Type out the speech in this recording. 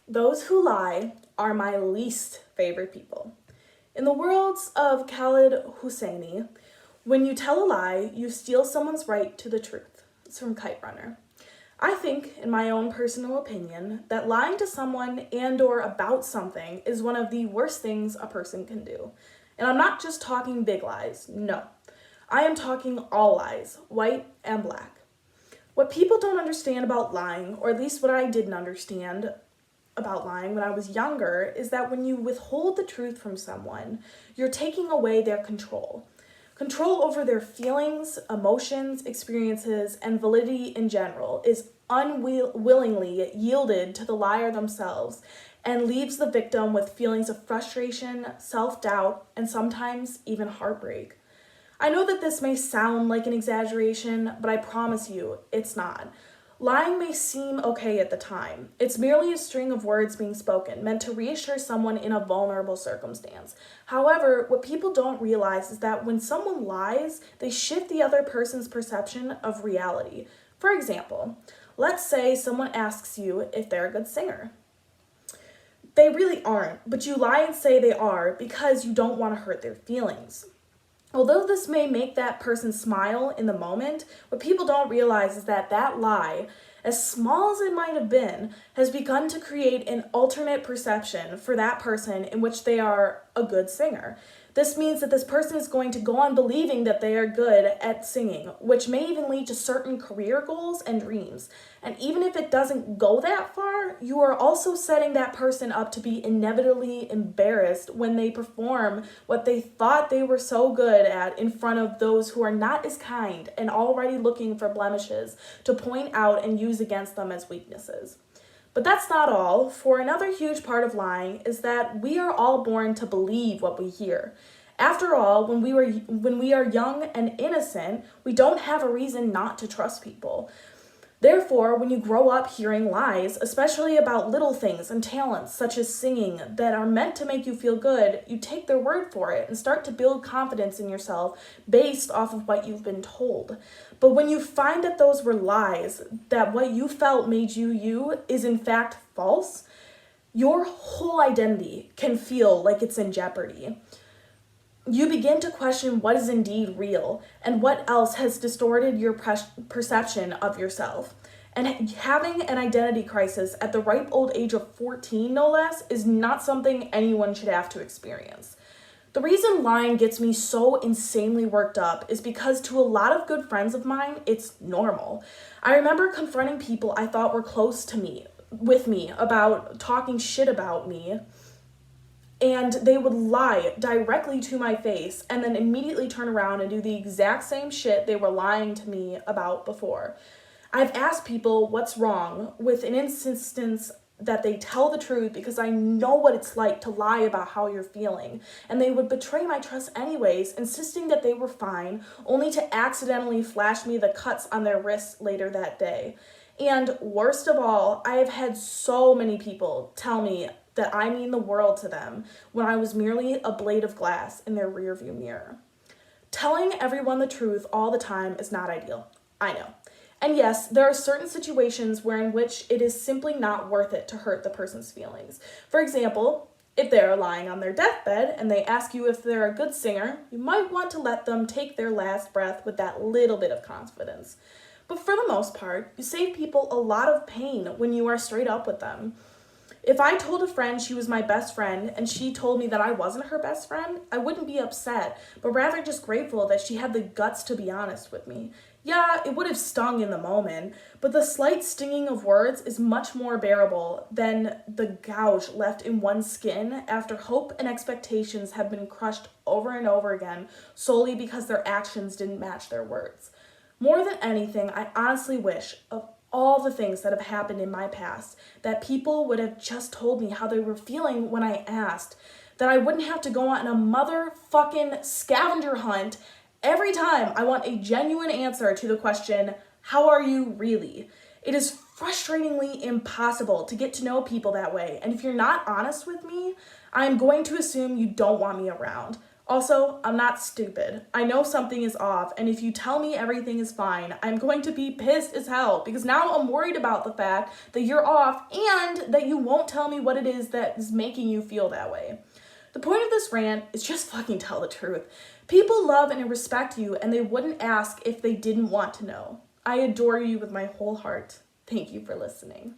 Those who lie are my least favorite people. In the words of Khalid Hosseini, when you tell a lie, you steal someone's right to the truth. It's from Kite Runner. I think, in my own personal opinion, that lying to someone and or about something is one of the worst things a person can do. And I'm not just talking big lies, no. I am talking all lies, white and black. What people don't understand about lying, or at least what I didn't understand about lying when I was younger, is that when you withhold the truth from someone, you're taking away their control. Control over their feelings, emotions, experiences, and validity in general is unwillingly yielded to the liar themselves and leaves the victim with feelings of frustration, self-doubt, and sometimes even heartbreak. I know that this may sound like an exaggeration, but I promise you, it's not. Lying may seem okay at the time. It's merely a string of words being spoken, meant to reassure someone in a vulnerable circumstance. However, what people don't realize is that when someone lies, they shift the other person's perception of reality. For example, let's say someone asks you if they're a good singer. They really aren't, but you lie and say they are because you don't want to hurt their feelings. Although this may make that person smile in the moment, what people don't realize is that that lie, as small as it might have been, has begun to create an alternate perception for that person in which they are a good singer. This means that this person is going to go on believing that they are good at singing, which may even lead to certain career goals and dreams. And even if it doesn't go that far, you are also setting that person up to be inevitably embarrassed when they perform what they thought they were so good at in front of those who are not as kind and already looking for blemishes to point out and use against them as weaknesses. But that's not all, for another huge part of lying is that we are all born to believe what we hear. After all, when we are young and innocent, we don't have a reason not to trust people. Therefore, when you grow up hearing lies, especially about little things and talents such as singing that are meant to make you feel good, you take their word for it and start to build confidence in yourself based off of what you've been told. But when you find that those were lies, that what you felt made you you is in fact false, your whole identity can feel like it's in jeopardy. You begin to question what is indeed real and what else has distorted your perception of yourself. And having an identity crisis at the ripe old age of 14, no less, is not something anyone should have to experience. The reason lying gets me so insanely worked up is because to a lot of good friends of mine, it's normal. I remember confronting people I thought were close to me, with me, about talking shit about me, and they would lie directly to my face and then immediately turn around and do the exact same shit they were lying to me about before. I've asked people what's wrong with an insistence that they tell the truth because I know what it's like to lie about how you're feeling. And they would betray my trust anyways, insisting that they were fine, only to accidentally flash me the cuts on their wrists later that day. And worst of all, I have had so many people tell me that I mean the world to them when I was merely a blade of glass in their rearview mirror. Telling everyone the truth all the time is not ideal. I know. And yes, there are certain situations in which it is simply not worth it to hurt the person's feelings. For example, if they're lying on their deathbed and they ask you if they're a good singer, you might want to let them take their last breath with that little bit of confidence. But for the most part, you save people a lot of pain when you are straight up with them. If I told a friend she was my best friend and she told me that I wasn't her best friend, I wouldn't be upset, but rather just grateful that she had the guts to be honest with me. Yeah, it would have stung in the moment, but the slight stinging of words is much more bearable than the gouge left in one's skin after hope and expectations have been crushed over and over again solely because their actions didn't match their words. More than anything, I honestly wish of all the things that have happened in my past, that people would have just told me how they were feeling when I asked, that I wouldn't have to go on a motherfucking scavenger hunt every time I want a genuine answer to the question, how are you really? It is frustratingly impossible to get to know people that way, and if you're not honest with me, I'm going to assume you don't want me around. Also, I'm not stupid. I know something is off, and if you tell me everything is fine, I'm going to be pissed as hell because now I'm worried about the fact that you're off and that you won't tell me what it is that is making you feel that way. The point of this rant is just fucking tell the truth. People love and respect you, and they wouldn't ask if they didn't want to know. I adore you with my whole heart. Thank you for listening.